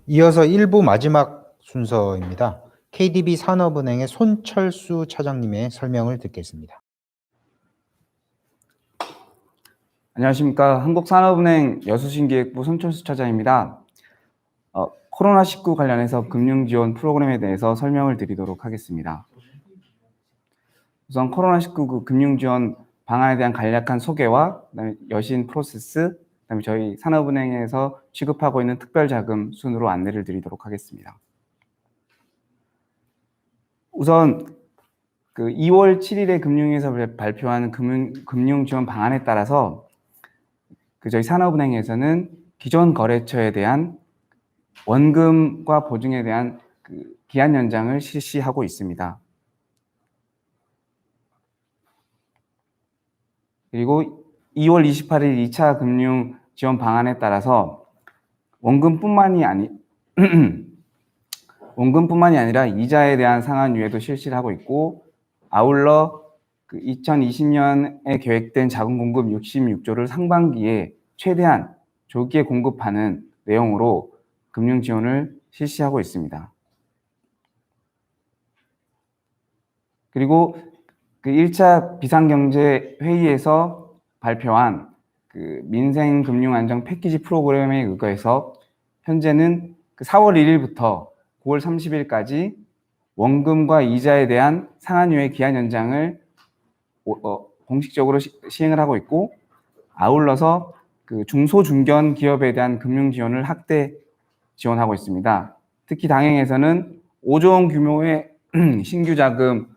이어서 1부 마지막 순서입니다. KDB 산업은행의 손철수 차장님의 설명을 듣겠습니다. 안녕하십니까. 한국산업은행 여수신기획부 손철수 차장입니다. 코로나19 관련해서 금융지원 프로그램에 대해서 설명을 드리도록 하겠습니다. 우선 코로나19 그 금융지원 방안에 대한 간략한 소개와 그다음에 여신 프로세스, 그다음에 저희 산업은행에서 취급하고 있는 특별자금 순으로 안내를 드리도록 하겠습니다. 우선 그 2월 7일에 금융위에서 발표한 금융지원 방안에 따라서 저희 산업은행에서는 기존 거래처에 대한 원금과 보증에 대한 기한 연장을 실시하고 있습니다. 그리고 2월 28일 2차 금융 지원 방안에 따라서 원금뿐만이 아니라 이자에 대한 상환 유예도 실시를 하고 있고, 아울러 2020년에 계획된 자금 공급 66조를 상반기에 최대한 조기에 공급하는 내용으로 금융 지원을 실시하고 있습니다. 그리고 1차 비상경제회의에서 발표한 민생금융안정 패키지 프로그램에 의거해서 현재는 4월 1일부터 9월 30일까지 원금과 이자에 대한 상환유예 기한 연장을 공식적으로 시행을 하고 있고, 아울러서 중소중견 기업에 대한 금융 지원을 확대 지원하고 있습니다. 특히 당행에서는 5조 원 규모의 신규 자금을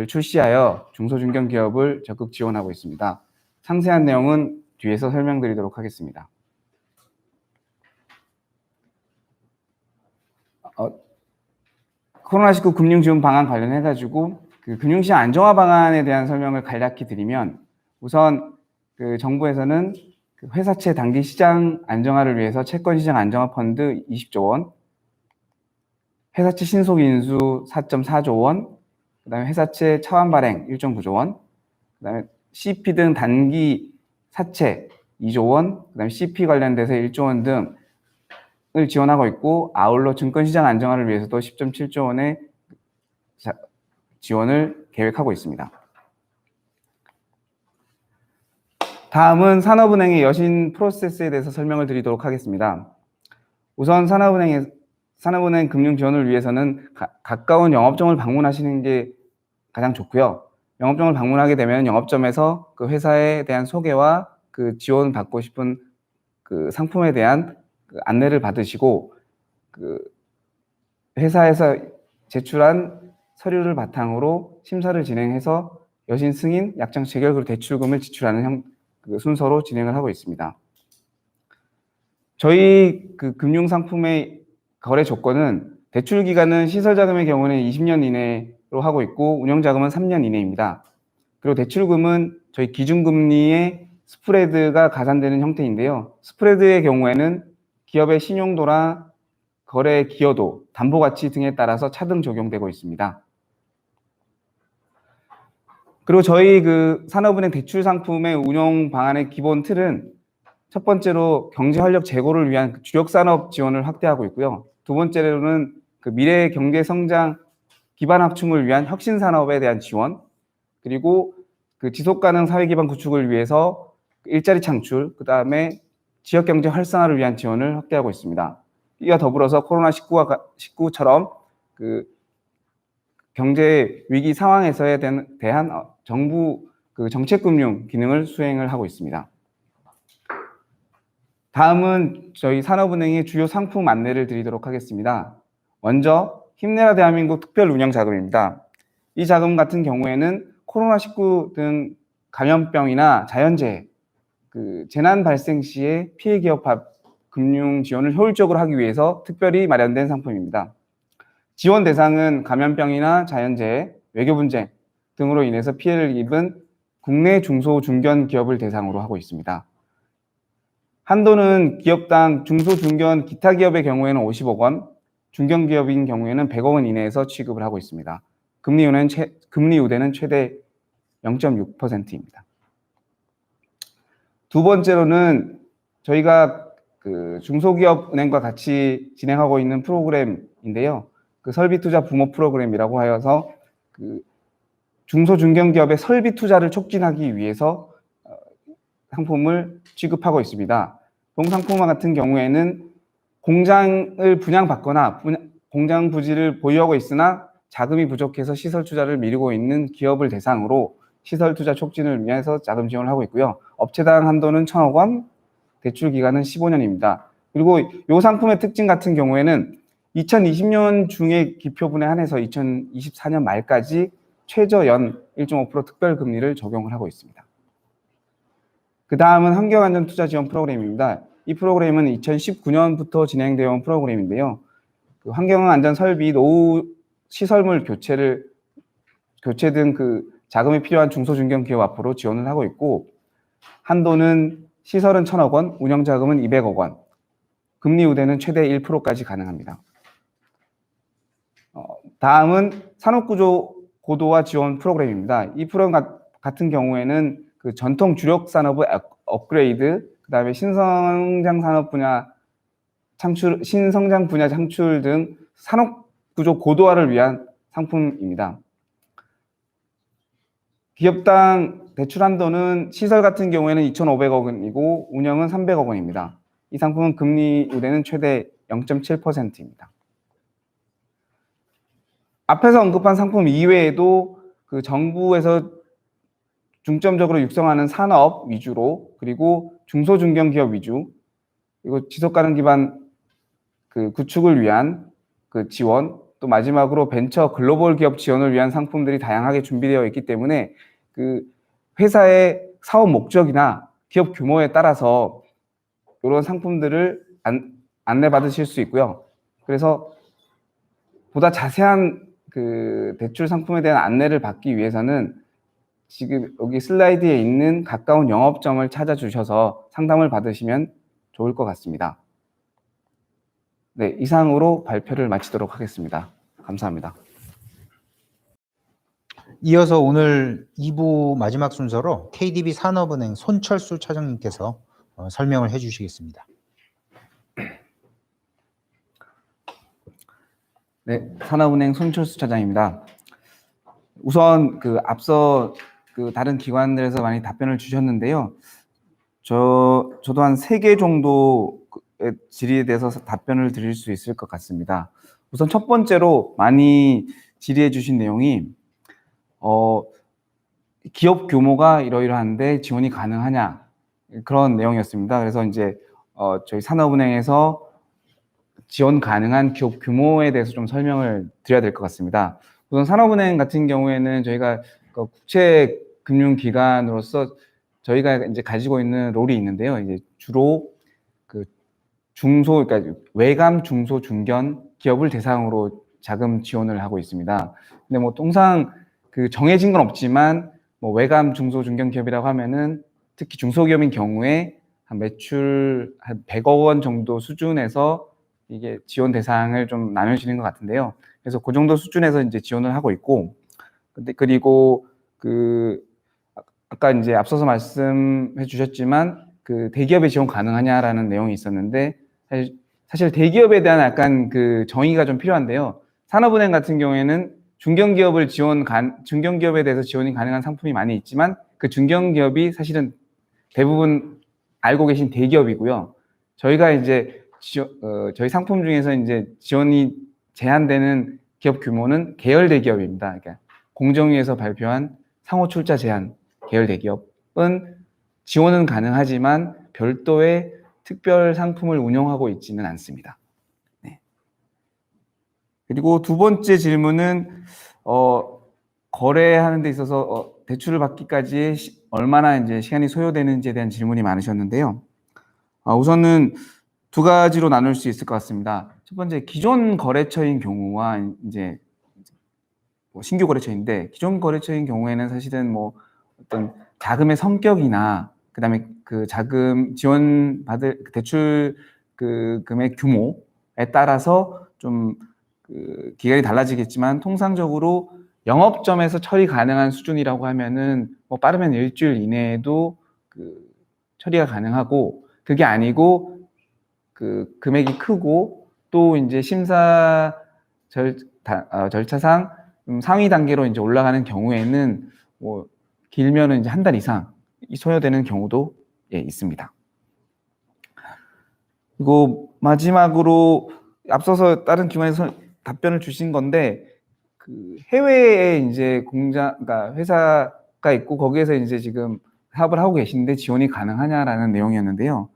출시하여 중소중견 기업을 적극 지원하고 있습니다. 상세한 내용은 뒤에서 설명드리도록 하겠습니다. 코로나19 금융지원 방안 관련해가지고 금융시장 안정화 방안에 대한 설명을 간략히 드리면, 우선 정부에서는 회사채 단기 시장 안정화를 위해서 채권시장 안정화 펀드 20조 원, 회사채 신속 인수 4.4조 원, 그다음에 회사채 차환 발행 1.9조 원, 그다음에 CP 등 단기 사채 2조 원, 그다음에 CP 관련돼서 1조 원 등을 지원하고 있고, 아울러 증권시장 안정화를 위해서도 10.7조 원의 지원을 계획하고 있습니다. 다음은 산업은행의 여신 프로세스에 대해서 설명을 드리도록 하겠습니다. 우선 산업은행 금융 지원을 위해서는 가까운 영업점을 방문하시는 게 가장 좋고요. 영업점을 방문하게 되면 영업점에서 회사에 대한 소개와 지원받고 싶은 상품에 대한 안내를 받으시고, 회사에서 제출한 서류를 바탕으로 심사를 진행해서 여신 승인, 약정 체결, 그리고 대출금을 지출하는 순서로 진행을 하고 있습니다. 저희 금융상품의 거래 조건은 대출 기간은 시설자금의 경우는 20년 이내로 하고 있고, 운영자금은 3년 이내입니다. 그리고 대출금은 저희 기준금리의 스프레드가 가산되는 형태인데요. 스프레드의 경우에는 기업의 신용도나 거래 기여도, 담보가치 등에 따라서 차등 적용되고 있습니다. 그리고 저희 산업은행 대출 상품의 운영 방안의 기본 틀은 첫 번째로 경제 활력 제고를 위한 주력 산업 지원을 확대하고 있고요. 두 번째로는 미래 경제 성장 기반 확충을 위한 혁신 산업에 대한 지원, 그리고 지속 가능 사회 기반 구축을 위해서 일자리 창출, 그다음에 지역 경제 활성화를 위한 지원을 확대하고 있습니다. 이와 더불어서 코로나19처럼 경제 위기 상황에서에 대한 정부 정책금융 기능을 수행을 하고 있습니다. 다음은 저희 산업은행의 주요 상품 안내를 드리도록 하겠습니다. 먼저 힘내라 대한민국 특별운영자금입니다. 이 자금 같은 경우에는 코로나19 등 감염병이나 자연재해, 재난 발생 시에 피해 기업 금융 지원을 효율적으로 하기 위해서 특별히 마련된 상품입니다. 지원 대상은 감염병이나 자연재해, 외교 분쟁 등으로 인해서 피해를 입은 국내 중소 중견 기업을 대상으로 하고 있습니다. 한도는 기업당 중소 중견 기타 기업의 경우에는 50억 원, 중견 기업인 경우에는 100억 원 이내에서 취급을 하고 있습니다. 금리 우대는 최대 0.6%입니다. 두 번째로는 저희가 그 중소기업은행과 같이 진행하고 있는 프로그램인데요. 그 설비투자 부모 프로그램이라고 하여서 그 중소중견기업의 설비 투자를 촉진하기 위해서 상품을 취급하고 있습니다. 동상품화 같은 경우에는 공장을 분양받거나 공장 부지를 보유하고 있으나 자금이 부족해서 시설 투자를 미루고 있는 기업을 대상으로 시설 투자 촉진을 위해서 자금 지원을 하고 있고요. 업체당 한도는 1,000억 원, 대출 기간은 15년입니다. 그리고 이 상품의 특징 같은 경우에는 2020년 중에 기표분에 한해서 2024년 말까지 최저 연 1.5% 특별금리를 적용을 하고 있습니다. 그 다음은 환경안전투자지원 프로그램입니다. 이 프로그램은 2019년부터 진행되어 온 프로그램인데요. 그 환경안전 설비, 노후 시설물 교체 등 그 자금이 필요한 중소중견기업 앞으로 지원을 하고 있고, 한도는 시설은 1,000억 원, 운영자금은 200억 원, 금리 우대는 최대 1%까지 가능합니다. 다음은 산업구조 고도화 지원 프로그램입니다. 이 프로그램 같은 경우에는 그 전통 주력 산업의 업그레이드, 그 다음에 신성장 분야 창출 등 산업구조 고도화를 위한 상품입니다. 기업당 대출 한도는 시설 같은 경우에는 2,500억 원이고 운영은 300억 원입니다. 이 상품은 금리 우대는 최대 0.7%입니다. 앞에서 언급한 상품 이외에도 그 정부에서 중점적으로 육성하는 산업 위주로, 그리고 중소중견기업 위주, 그리고 지속가능 기반 그 구축을 위한 그 지원, 또 마지막으로 벤처 글로벌 기업 지원을 위한 상품들이 다양하게 준비되어 있기 때문에 그 회사의 사업 목적이나 기업 규모에 따라서 이런 상품들을 안내받으실 수 있고요. 그래서 보다 자세한 그 대출 상품에 대한 안내를 받기 위해서는 지금 여기 슬라이드에 있는 가까운 영업점을 찾아주셔서 상담을 받으시면 좋을 것 같습니다. 네, 이상으로 발표를 마치도록 하겠습니다. 감사합니다. 이어서 오늘 2부 마지막 순서로 KDB 산업은행 손철수 차장님께서 설명을 해주시겠습니다. 네, 산업은행 손철수 차장입니다. 우선 그 앞서 그 다른 기관들에서 많이 답변을 주셨는데요. 저도 한 3개 정도의 질의에 대해서 답변을 드릴 수 있을 것 같습니다. 우선 첫 번째로 많이 질의해 주신 내용이 기업 규모가 이러이러한데 지원이 가능하냐, 그런 내용이었습니다. 그래서 이제 저희 산업은행에서 지원 가능한 기업 규모에 대해서 좀 설명을 드려야 될 것 같습니다. 우선 산업은행 같은 경우에는 저희가 국채 금융기관으로서 저희가 이제 가지고 있는 롤이 있는데요. 이제 주로 그 그러니까 외감 중소 중견 기업을 대상으로 자금 지원을 하고 있습니다. 근데 뭐 통상 그 정해진 건 없지만 뭐 외감 중소 중견 기업이라고 하면은 특히 중소기업인 경우에 한 매출 한 100억 원 정도 수준에서 이게 지원 대상을 좀 나눠지는 것 같은데요. 그래서 그 정도 수준에서 이제 지원을 하고 있고, 그리고 그 아까 이제 앞서서 말씀해 주셨지만 그 대기업에 지원 가능하냐라는 내용이 있었는데, 사실 대기업에 대한 약간 그 정의가 좀 필요한데요. 산업은행 같은 경우에는 중견기업에 대해서 지원이 가능한 상품이 많이 있지만 그 중견기업이 사실은 대부분 알고 계신 대기업이고요. 저희가 이제 저희 상품 중에서 이제 지원이 제한되는 기업 규모는 계열 대기업입니다. 그러니까 공정위에서 발표한 상호 출자 제한 계열 대기업은 지원은 가능하지만 별도의 특별 상품을 운영하고 있지는 않습니다. 네. 그리고 두 번째 질문은 거래하는 데 있어서 대출을 받기까지 얼마나 이제 시간이 소요되는지에 대한 질문이 많으셨는데요. 우선은 두 가지로 나눌 수 있을 것 같습니다. 첫 번째, 기존 거래처인 경우와 이제 신규 거래처인데, 기존 거래처인 경우에는 사실은 뭐 어떤 자금의 성격이나 그다음에 그 자금 지원 받을 대출 그 금액 규모에 따라서 좀 그 기간이 달라지겠지만, 통상적으로 영업점에서 처리 가능한 수준이라고 하면은 뭐 빠르면 일주일 이내에도 그 처리가 가능하고, 그게 아니고 그 금액이 크고 또 이제 심사 절차상 상위 단계로 이제 올라가는 경우에는 뭐 길면은 이제 한 달 이상 소요되는 경우도 있습니다. 그리고 마지막으로 앞서서 다른 기관에서 답변을 주신 건데 그 해외에 이제 그러니까 회사가 있고 거기에서 이제 지금 사업을 하고 계신데 지원이 가능하냐라는 내용이었는데요.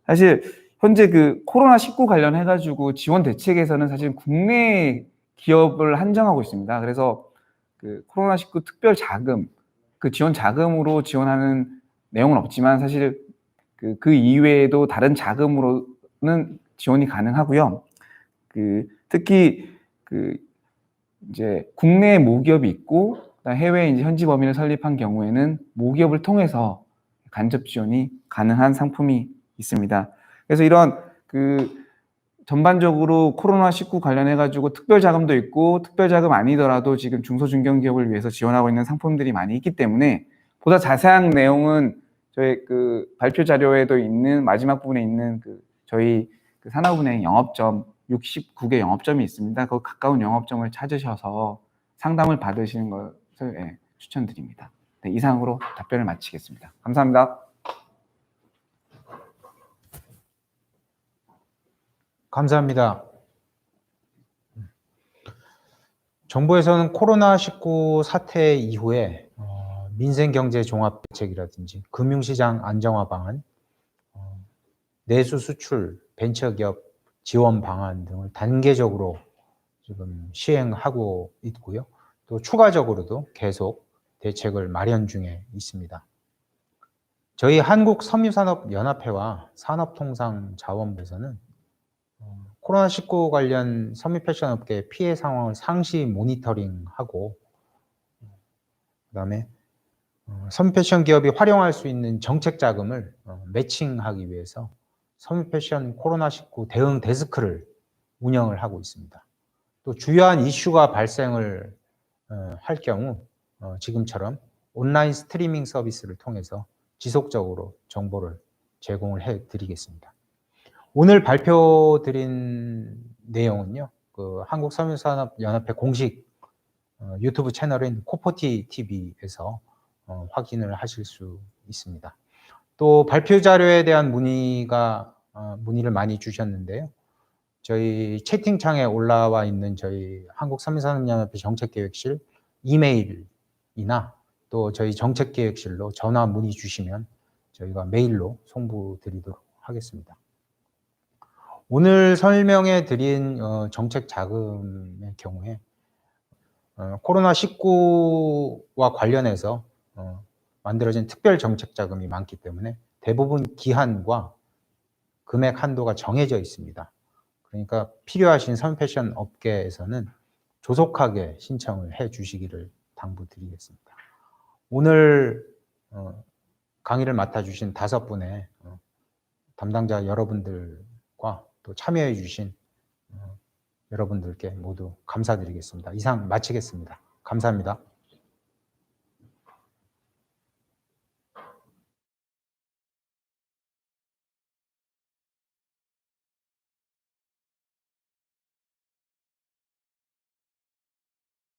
사실 현재 그 코로나19 관련해가지고 지원 대책에서는 사실 국내 기업을 한정하고 있습니다. 그래서 그 코로나19 특별 자금, 그 지원 자금으로 지원하는 내용은 없지만 사실 그 이외에도 다른 자금으로는 지원이 가능하고요. 특히 이제 국내에 모기업이 있고 해외에 이제 현지 법인을 설립한 경우에는 모기업을 통해서 간접 지원이 가능한 상품이 있습니다. 그래서 이런 전반적으로 코로나19 관련해가지고 특별 자금도 있고 특별 자금 아니더라도 지금 중소중견기업을 위해서 지원하고 있는 상품들이 많이 있기 때문에 보다 자세한 내용은 저희 발표 자료에도 있는 마지막 부분에 있는 저희 산업은행 영업점 69개 영업점이 있습니다. 그 가까운 영업점을 찾으셔서 상담을 받으시는 것을 추천드립니다. 네, 이상으로 답변을 마치겠습니다. 감사합니다. 감사합니다. 정부에서는 코로나19 사태 이후에 민생경제종합대책이라든지 금융시장 안정화 방안, 내수 수출, 벤처기업 지원 방안 등을 단계적으로 지금 시행하고 있고요. 또 추가적으로도 계속 대책을 마련 중에 있습니다. 저희 한국섬유산업연합회와 산업통상자원부에서는 코로나19 관련 섬유 패션업계 피해 상황을 상시 모니터링하고 그다음에 섬유 패션 기업이 활용할 수 있는 정책 자금을 매칭하기 위해서 섬유 패션 코로나19 대응 데스크를 운영을 하고 있습니다. 또 주요한 이슈가 발생을 할 경우 지금처럼 온라인 스트리밍 서비스를 통해서 지속적으로 정보를 제공을 해드리겠습니다. 오늘 발표드린 내용은요, 한국섬유산업연합회 공식 유튜브 채널인 코포티 TV에서 확인을 하실 수 있습니다. 또 발표 자료에 대한 문의를 많이 주셨는데요. 저희 채팅창에 올라와 있는 저희 한국섬유산업연합회 정책계획실 이메일이나 또 저희 정책계획실로 전화 문의 주시면 저희가 메일로 송부드리도록 하겠습니다. 오늘 설명해 드린 정책 자금의 경우에 코로나19와 관련해서 만들어진 특별 정책 자금이 많기 때문에 대부분 기한과 금액 한도가 정해져 있습니다. 그러니까 필요하신 섬패션 업계에서는 조속하게 신청을 해 주시기를 당부드리겠습니다. 오늘 강의를 맡아주신 5분의 담당자 여러분들과 또 참여해 주신 여러분들께 모두 감사드리겠습니다. 이상 마치겠습니다. 감사합니다.